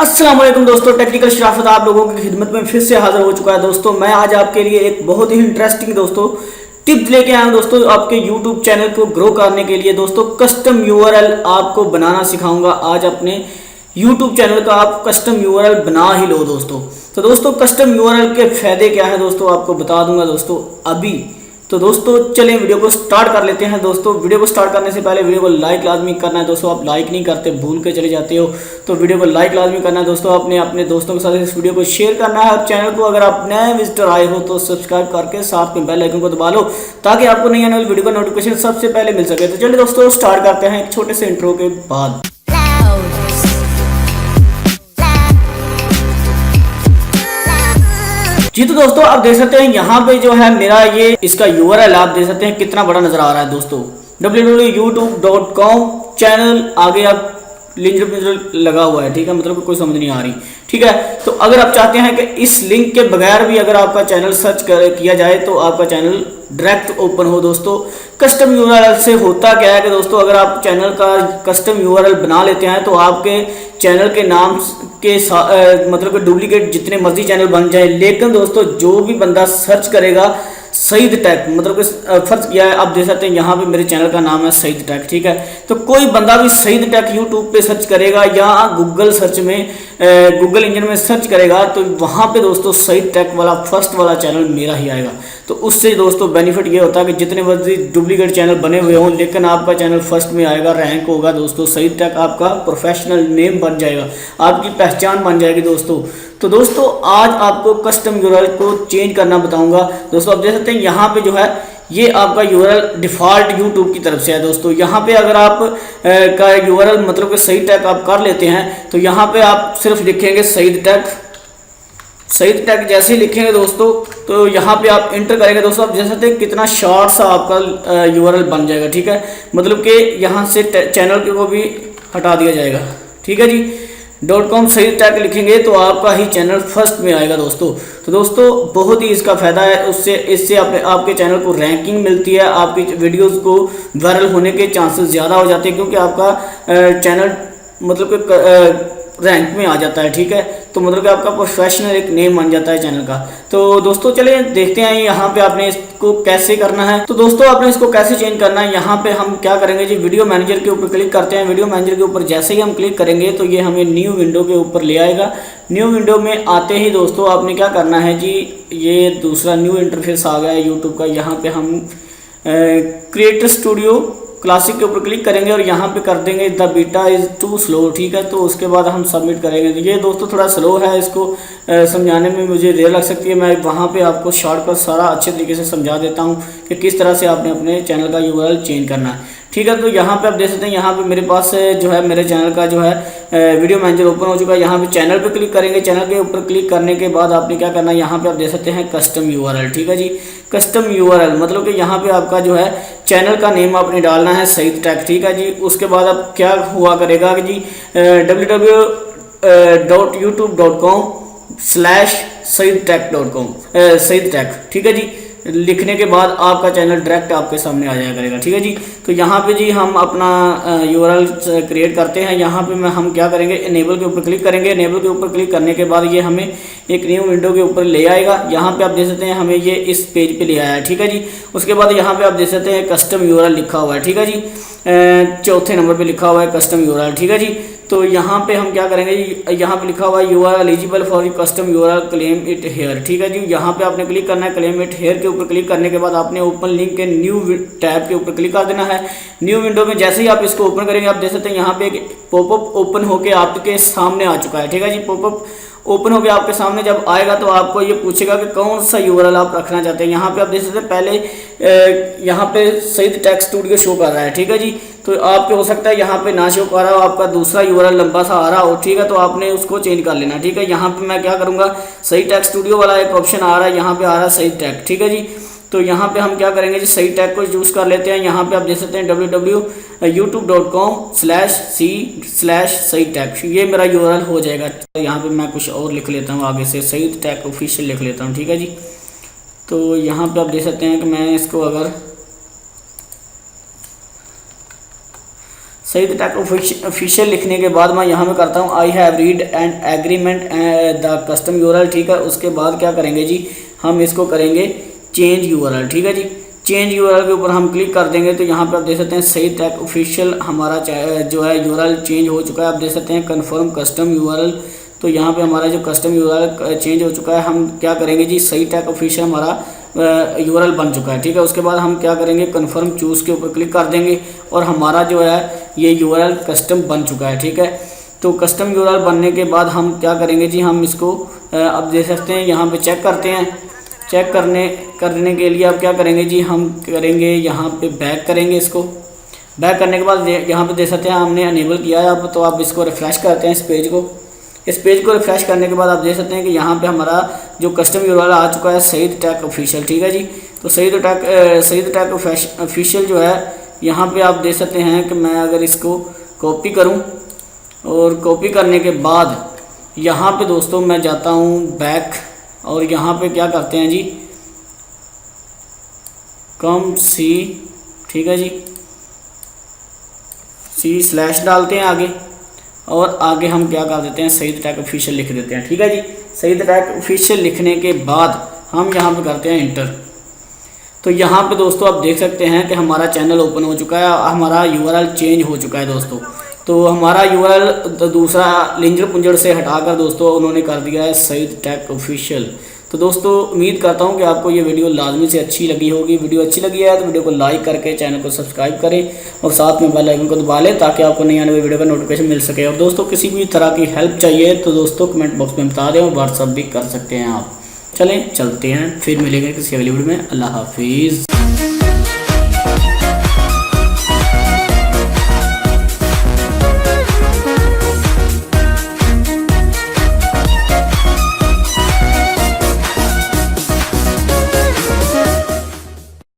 अस्सलाम वालेकुम दोस्तों, टेक्निकल शराफत आप लोगों की खिदमत में फिर से हाजिर हो चुका है। दोस्तों मैं आज आपके लिए एक बहुत ही इंटरेस्टिंग दोस्तों टिप्स लेके आया हूं दोस्तों, आपके यूट्यूब चैनल को ग्रो करने के लिए। दोस्तों कस्टम यूआरएल आपको बनाना सिखाऊंगा आज। अपने यूट्यूब चैनल का आप कस्टम यूआरएल बना ही लो दोस्तों। तो दोस्तों कस्टम यूआरएल के फायदे क्या है दोस्तों, आपको बता दूंगा दोस्तों अभी। तो दोस्तों चलें वीडियो को स्टार्ट कर लेते हैं। दोस्तों वीडियो को स्टार्ट करने से पहले वीडियो को लाइक लाजमी करना है दोस्तों। आप लाइक नहीं करते, भूल के चले जाते हो, तो वीडियो को लाइक लाजमी करना है दोस्तों। अपने अपने दोस्तों के साथ इस वीडियो को शेयर करना है। और चैनल को अगर आप नए विजिटर आए हो तो सब्सक्राइब करके साथ में बेल आइकन को दबा लो, ताकि आपको नई आने वाली वीडियो का नोटिफिकेशन सबसे पहले मिल सके। तो चलिए दोस्तों स्टार्ट करते हैं एक छोटे से इंट्रो के बाद। जी तो दोस्तों आप देख सकते हैं यहाँ पे जो है मेरा ये इसका यूआरएल आप देख सकते हैं कितना बड़ा नजर आ रहा है दोस्तों। www.youtube.com चैनल आगे आप लिंक लगा हुआ है, ठीक है, मतलब कोई समझ नहीं आ रही, ठीक है। तो अगर आप चाहते हैं कि इस लिंक के बगैर भी अगर आपका चैनल सर्च किया जाए तो आपका चैनल डायरेक्ट ओपन हो दोस्तों। कस्टम यूआरएल से होता क्या है कि दोस्तों अगर आप चैनल का कस्टम यूआरएल बना लेते हैं तो आपके चैनल के नाम के मतलब कि डुप्लीकेट जितने मर्जी चैनल बन जाए, लेकिन दोस्तों जो भी बंदा सर्च करेगा सईद टेक, मतलब कि फर्ज किया है, आप देख सकते हैं यहाँ पे मेरे चैनल का नाम है सईद टेक, ठीक है। तो कोई बंदा भी सईद टेक यूट्यूब पे सर्च करेगा या गूगल सर्च में गूगल इंजन में सर्च करेगा तो वहाँ पे दोस्तों सईद टेक वाला फर्स्ट वाला चैनल मेरा ही आएगा। तो उससे दोस्तों बेनिफिट ये होता है कि जितने मर्जी डुप्लीकेट चैनल बने हुए हों, लेकिन आपका चैनल फर्स्ट में आएगा, रैंक होगा दोस्तों। सईद टेक आपका प्रोफेशनल नेम बन जाएगा, आपकी पहचान बन जाएगी दोस्तों। तो दोस्तों आज आपको कस्टम यूआरएल को चेंज करना बताऊंगा दोस्तों। आप देख सकते हैं यहाँ पे जो है ये आपका यूआरएल डिफ़ॉल्ट यूट्यूब की तरफ से है दोस्तों। यहाँ पे अगर आप का यूआरएल मतलब कि सईद टेक आप कर लेते हैं तो यहाँ पे आप सिर्फ लिखेंगे सईद टेक। सईद टेक जैसे ही लिखेंगे दोस्तों तो यहाँ पे आप इंटर करेंगे दोस्तों। आप देख सकते हैं कितना शॉर्ट सा आपका यूआरएल बन जाएगा, ठीक है, मतलब कि यहाँ से चैनल को भी हटा दिया जाएगा, ठीक है जी। .com सईद टेक लिखेंगे तो आपका ही चैनल फर्स्ट में आएगा दोस्तों। तो दोस्तों बहुत ही इसका फ़ायदा है, इससे आपके चैनल को रैंकिंग मिलती है, आपकी वीडियोस को वायरल होने के चांसेस ज़्यादा हो जाते हैं, क्योंकि आपका चैनल मतलब कि रैंक में आ जाता है, ठीक है। तो मतलब कि आपका प्रोफेशनल एक नेम बन जाता है चैनल का। तो दोस्तों चलिए देखते हैं यहाँ पे आपने इसको कैसे करना है। तो दोस्तों आपने इसको कैसे चेंज करना है, यहाँ पे हम क्या करेंगे जी, वीडियो मैनेजर के ऊपर क्लिक करते हैं। वीडियो मैनेजर के ऊपर जैसे ही हम क्लिक करेंगे तो ये हमें न्यू विंडो के ऊपर ले आएगा। न्यू विंडो में आते ही दोस्तों आपने क्या करना है जी, ये दूसरा न्यू इंटरफेस आ गया है यूट्यूब का। यहाँ पे हम क्रिएटर स्टूडियो क्लासिक के ऊपर क्लिक करेंगे और यहाँ पे कर देंगे the beta is too slow, ठीक है। तो उसके बाद हम सबमिट करेंगे। तो ये दोस्तों थोड़ा स्लो है, इसको समझाने में मुझे देर लग सकती है। मैं वहाँ पे आपको शॉर्टकट सारा अच्छे तरीके से समझा देता हूँ कि किस तरह से आपने अपने चैनल का यूआरएल चेंज करना है, ठीक है। तो यहाँ पे आप देख सकते हैं यहाँ पे मेरे पास जो है मेरे चैनल का जो है वीडियो मैनेजर ओपन हो चुका है। यहाँ पे चैनल पे क्लिक करेंगे। चैनल के ऊपर क्लिक करने के बाद आपने क्या करना है, यहाँ पे आप देख सकते हैं कस्टम यूआरएल, ठीक है जी। कस्टम यूआरएल मतलब कि यहाँ पे आपका जो है चैनल का नेम आपने डालना है सईद टेक, ठीक है जी। उसके बाद अब क्या हुआ करेगा कि जी www.youtube.com/सईद टेक, ठीक है जी। लिखने के बाद आपका चैनल डायरेक्ट आपके सामने आ जाया करेगा, ठीक है जी। तो यहाँ पे जी हम अपना यूआरएल क्रिएट करते हैं। यहाँ पे हम क्या करेंगे, इनेबल के ऊपर क्लिक करेंगे। इनेबल के ऊपर क्लिक करने के बाद ये हमें एक न्यू विंडो के ऊपर ले आएगा। यहाँ पे आप देख सकते हैं हमें ये इस पेज पे ले आया है, ठीक है जी। उसके बाद यहाँ पे आप देख सकते हैं कस्टम यूआरएल लिखा हुआ है, ठीक है जी। चौथे नंबर पे लिखा हुआ है कस्टम यूआरएल, ठीक है जी। तो यहाँ पे हम क्या करेंगे, यहाँ पे लिखा हुआ है you are eligible for custom URL claim it here, ठीक है जी। यहाँ पे आपने क्लिक करना है। क्लेम इट हेयर के ऊपर क्लिक करने के बाद आपने ओपन लिंक के न्यू टैब के ऊपर क्लिक कर देना है। न्यू विंडो में जैसे ही आप इसको ओपन करेंगे आप देख सकते हैं यहाँ पे एक पॉपअप ओपन होके आपके सामने आ चुका है, ठीक है जी। पॉपअप ओपन हो गया आपके सामने जब आएगा तो आपको ये पूछेगा कि कौन सा यूआरएल आप रखना चाहते हैं। यहाँ पे आप देख सकते हैं पहले यहाँ पे सईद टेक स्टूडियो शो कर रहा है, ठीक है जी। तो आपके हो सकता है यहाँ पे ना शो कर रहा हो, आपका दूसरा यूआरएल लंबा सा आ रहा हो, ठीक है। तो आपने उसको चेंज कर लेना, ठीक है। यहाँ पे मैं क्या करूँगा, सईद टेक स्टूडियो वाला एक ऑप्शन आ रहा है, यहाँ पे आ रहा है सईद टेक, ठीक है जी। तो यहाँ पे हम क्या करेंगे जी, सईद टेक को चूज़ कर लेते हैं। यहाँ पे आप देख सकते हैं www.youtube.com/c/सईद टेक, ये मेरा यूआरएल हो जाएगा। यहाँ पे मैं कुछ और लिख लेता हूँ, आगे से सईद टेक ऑफिशियल लिख लेता हूँ, ठीक है जी। तो यहाँ पे आप देख सकते हैं कि मैं इसको अगर सईद टेक ऑफिशियल लिखने के बाद मैं यहाँ पे करता हूँ I have read and agreement the custom URL, ठीक है। उसके बाद क्या करेंगे जी, हम इसको करेंगे चेंज यूआरएल, ठीक है जी। चेंज यूआरएल के ऊपर हम क्लिक कर देंगे तो यहाँ पे आप देख सकते हैं सईद टेक ऑफिशियल हमारा जो है यूआरएल चेंज हो चुका है। आप देख सकते हैं कन्फर्म कस्टम यूआरएल, तो यहाँ पे हमारा जो कस्टम यूआरएल चेंज हो चुका है। हम क्या करेंगे जी, सईद टेक ऑफिशियल हमारा यूआरएल बन चुका है, ठीक है। उसके बाद हम क्या करेंगे, कन्फर्म चूज़ के ऊपर क्लिक कर देंगे और हमारा जो है ये यूआरएल कस्टम बन चुका है, ठीक है। तो कस्टम यूआरएल बनने के बाद हम क्या करेंगे जी, हम इसको अब देख सकते हैं यहाँ पे चेक करते हैं। चेक करने के लिए आप क्या करेंगे जी, हम करेंगे यहाँ पे बैक करेंगे। इसको बैक करने के बाद यहाँ पे देख सकते हैं हमने अनेबल किया है अब, तो आप इसको रिफ़्रेश करते हैं इस पेज को रिफ़्रेश करने के बाद आप देख सकते हैं कि यहाँ पे हमारा जो कस्टम यूआरएल आ चुका है सईद टेक ऑफिशियल, ठीक है जी। तो सईद टेक ऑफिशियल जो है यहाँ पे आप देख सकते हैं कि मैं अगर इसको कॉपी करूँ और कॉपी करने के बाद यहाँ पे दोस्तों मैं जाता हूँ बैक और यहाँ पे क्या करते हैं जी, कम सी, ठीक है जी, C/ डालते हैं आगे और आगे हम क्या कर देते हैं सईद टेक ऑफिशियल लिख देते हैं, ठीक है जी। सईद टेक ऑफिशियल लिखने के बाद हम यहाँ पे करते हैं इंटर। तो यहाँ पे दोस्तों आप देख सकते हैं कि हमारा चैनल ओपन हो चुका है, हमारा यूआरएल चेंज हो चुका है दोस्तों। तो हमारा यूआरएल दूसरा लिंजर पुंजर से हटाकर दोस्तों उन्होंने कर दिया है सईद टेक ऑफिशियल। तो दोस्तों उम्मीद करता हूँ कि आपको ये वीडियो लाजमी से अच्छी लगी होगी। वीडियो अच्छी लगी है तो वीडियो को लाइक करके चैनल को सब्सक्राइब करें और साथ में बेल आइकन को दबा लें ताकि आपको नई आने वाली वीडियो का नोटिफिकेशन मिल सके। और दोस्तों किसी भी तरह की हेल्प चाहिए तो दोस्तों कमेंट बॉक्स में बता दें और व्हाट्सअप भी कर सकते हैं आप। चलें चलते हैं, फिर मिलेंगे किसी अगली वीडियो में। अल्लाह हाफिज़।